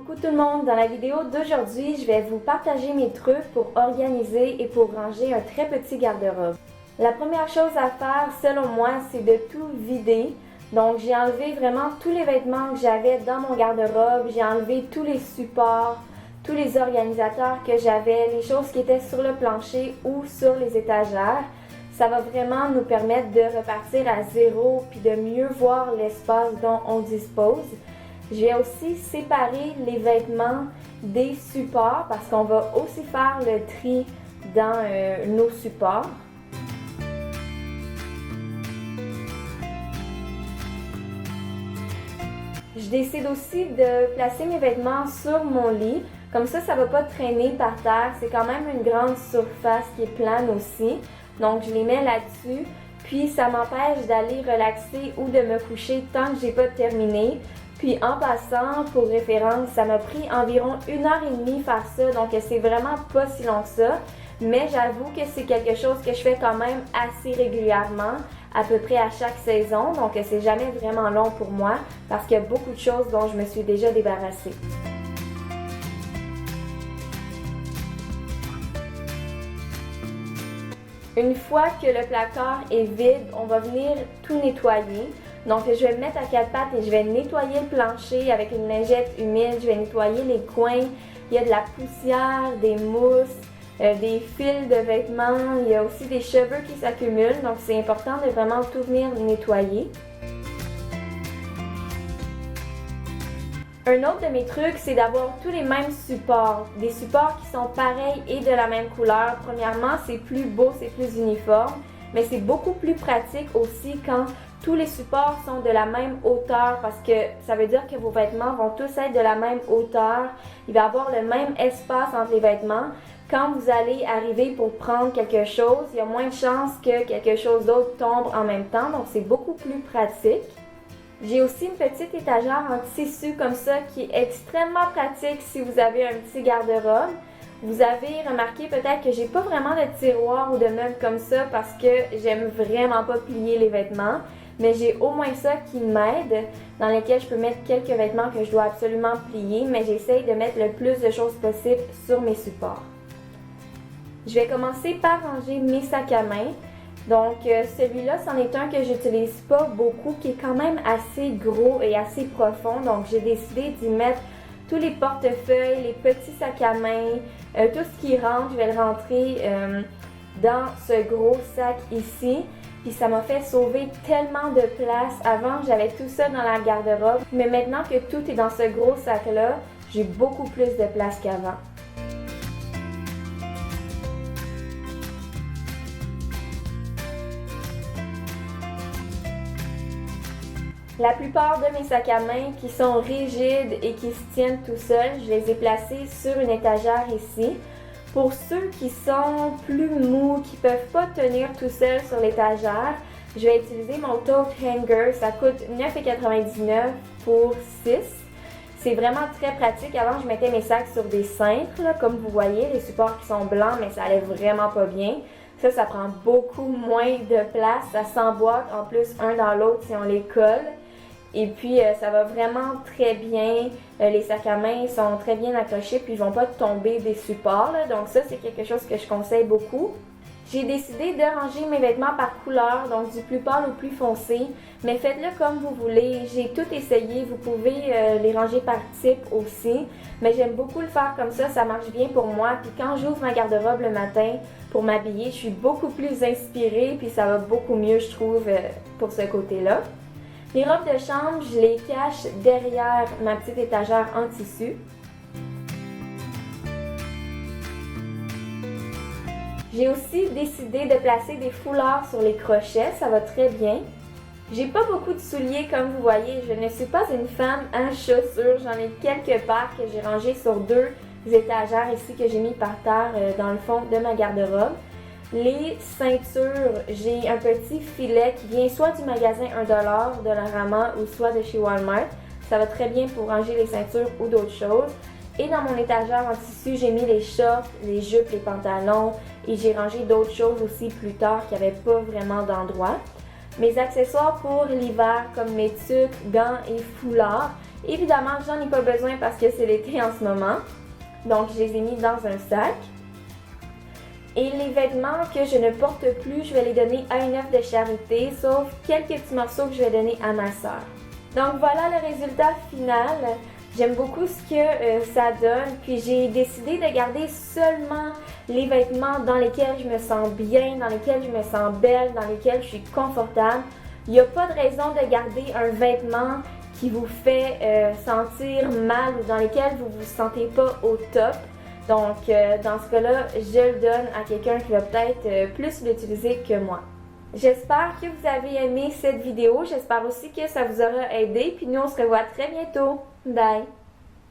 Coucou tout le monde! Dans la vidéo d'aujourd'hui, je vais vous partager mes trucs pour organiser et pour ranger un très petit garde-robe. La première chose à faire, selon moi, c'est de tout vider. Donc j'ai enlevé vraiment tous les vêtements que j'avais dans mon garde-robe, j'ai enlevé tous les supports, tous les organisateurs que j'avais, les choses qui étaient sur le plancher ou sur les étagères. Ça va vraiment nous permettre de repartir à zéro puis de mieux voir l'espace dont on dispose. Je vais aussi séparer les vêtements des supports parce qu'on va aussi faire le tri dans nos supports. Je décide aussi de placer mes vêtements sur mon lit. Comme ça ne va pas traîner par terre. C'est quand même une grande surface qui est plane aussi. Donc je les mets là-dessus. Puis ça m'empêche d'aller relaxer ou de me coucher tant que j'ai pas terminé. Puis en passant, pour référence, ça m'a pris environ 1h30 faire ça, donc c'est vraiment pas si long que ça. Mais j'avoue que c'est quelque chose que je fais quand même assez régulièrement, à peu près à chaque saison, donc c'est jamais vraiment long pour moi parce qu'il y a beaucoup de choses dont je me suis déjà débarrassée. Une fois que le placard est vide, on va venir tout nettoyer. Donc je vais me mettre à quatre pattes et je vais nettoyer le plancher avec une lingette humide. Je vais nettoyer les coins. Il y a de la poussière, des mousses, des fils de vêtements. Il y a aussi des cheveux qui s'accumulent. Donc c'est important de vraiment tout venir nettoyer. Un autre de mes trucs, c'est d'avoir tous les mêmes supports. Des supports qui sont pareils et de la même couleur. Premièrement, c'est plus beau, c'est plus uniforme. Mais c'est beaucoup plus pratique aussi quand tous les supports sont de la même hauteur parce que ça veut dire que vos vêtements vont tous être de la même hauteur. Il va y avoir le même espace entre les vêtements. Quand vous allez arriver pour prendre quelque chose, il y a moins de chances que quelque chose d'autre tombe en même temps. Donc c'est beaucoup plus pratique. J'ai aussi une petite étagère en tissu comme ça qui est extrêmement pratique si vous avez un petit garde-robe. Vous avez remarqué peut-être que j'ai pas vraiment de tiroir ou de meubles comme ça parce que j'aime vraiment pas plier les vêtements. Mais j'ai au moins ça qui m'aide, dans lesquels je peux mettre quelques vêtements que je dois absolument plier, mais j'essaye de mettre le plus de choses possible sur mes supports. Je vais commencer par ranger mes sacs à main. Donc celui-là, c'en est un que j'utilise pas beaucoup, qui est quand même assez gros et assez profond. Donc j'ai décidé d'y mettre tous les portefeuilles, les petits sacs à main, tout ce qui rentre, je vais le rentrer dans ce gros sac ici. Puis ça m'a fait sauver tellement de place. Avant, j'avais tout ça dans la garde-robe. Mais maintenant que tout est dans ce gros sac-là, j'ai beaucoup plus de place qu'avant. La plupart de mes sacs à main qui sont rigides et qui se tiennent tout seuls, je les ai placés sur une étagère ici. Pour ceux qui sont plus mous, qui ne peuvent pas tenir tout seul sur l'étagère, je vais utiliser mon tote hanger. Ça coûte 9,99 pour 6. C'est vraiment très pratique. Avant, je mettais mes sacs sur des cintres, là, comme vous voyez, les supports qui sont blancs, mais ça allait vraiment pas bien. Ça prend beaucoup moins de place. Ça s'emboîte en plus un dans l'autre si on les colle. Et puis, ça va vraiment très bien. Les sacs à main sont très bien accrochés puis ils ne vont pas tomber des supports. Là. Donc ça, c'est quelque chose que je conseille beaucoup. J'ai décidé de ranger mes vêtements par couleur, donc du plus pâle au plus foncé. Mais faites-le comme vous voulez. J'ai tout essayé. Vous pouvez les ranger par type aussi. Mais j'aime beaucoup le faire comme ça marche bien pour moi. Puis quand j'ouvre ma garde-robe le matin pour m'habiller, je suis beaucoup plus inspirée. Puis ça va beaucoup mieux, je trouve, pour ce côté-là. Les robes de chambre, je les cache derrière ma petite étagère en tissu. J'ai aussi décidé de placer des foulards sur les crochets, ça va très bien. J'ai pas beaucoup de souliers comme vous voyez, je ne suis pas une fan en chaussures, j'en ai quelques paires que j'ai rangées sur deux étagères ici que j'ai mis par terre dans le fond de ma garde-robe. Les ceintures, j'ai un petit filet qui vient soit du magasin 1$ Dollarama ou soit de chez Walmart. Ça va très bien pour ranger les ceintures ou d'autres choses. Et dans mon étagère en tissu, j'ai mis les shorts, les jupes, les pantalons et j'ai rangé d'autres choses aussi plus tard qui n'avaient pas vraiment d'endroit. Mes accessoires pour l'hiver comme mes tuques, gants et foulards. Évidemment, j'en ai pas besoin parce que c'est l'été en ce moment. Donc, je les ai mis dans un sac. Et les vêtements que je ne porte plus, je vais les donner à une œuvre de charité, sauf quelques petits morceaux que je vais donner à ma sœur. Donc voilà le résultat final. J'aime beaucoup ce que ça donne, puis j'ai décidé de garder seulement les vêtements dans lesquels je me sens bien, dans lesquels je me sens belle, dans lesquels je suis confortable. Il n'y a pas de raison de garder un vêtement qui vous fait sentir mal ou dans lequel vous ne vous sentez pas au top. Donc, dans ce cas-là, je le donne à quelqu'un qui va peut-être plus l'utiliser que moi. J'espère que vous avez aimé cette vidéo. J'espère aussi que ça vous aura aidé. Puis nous, on se revoit très bientôt. Bye!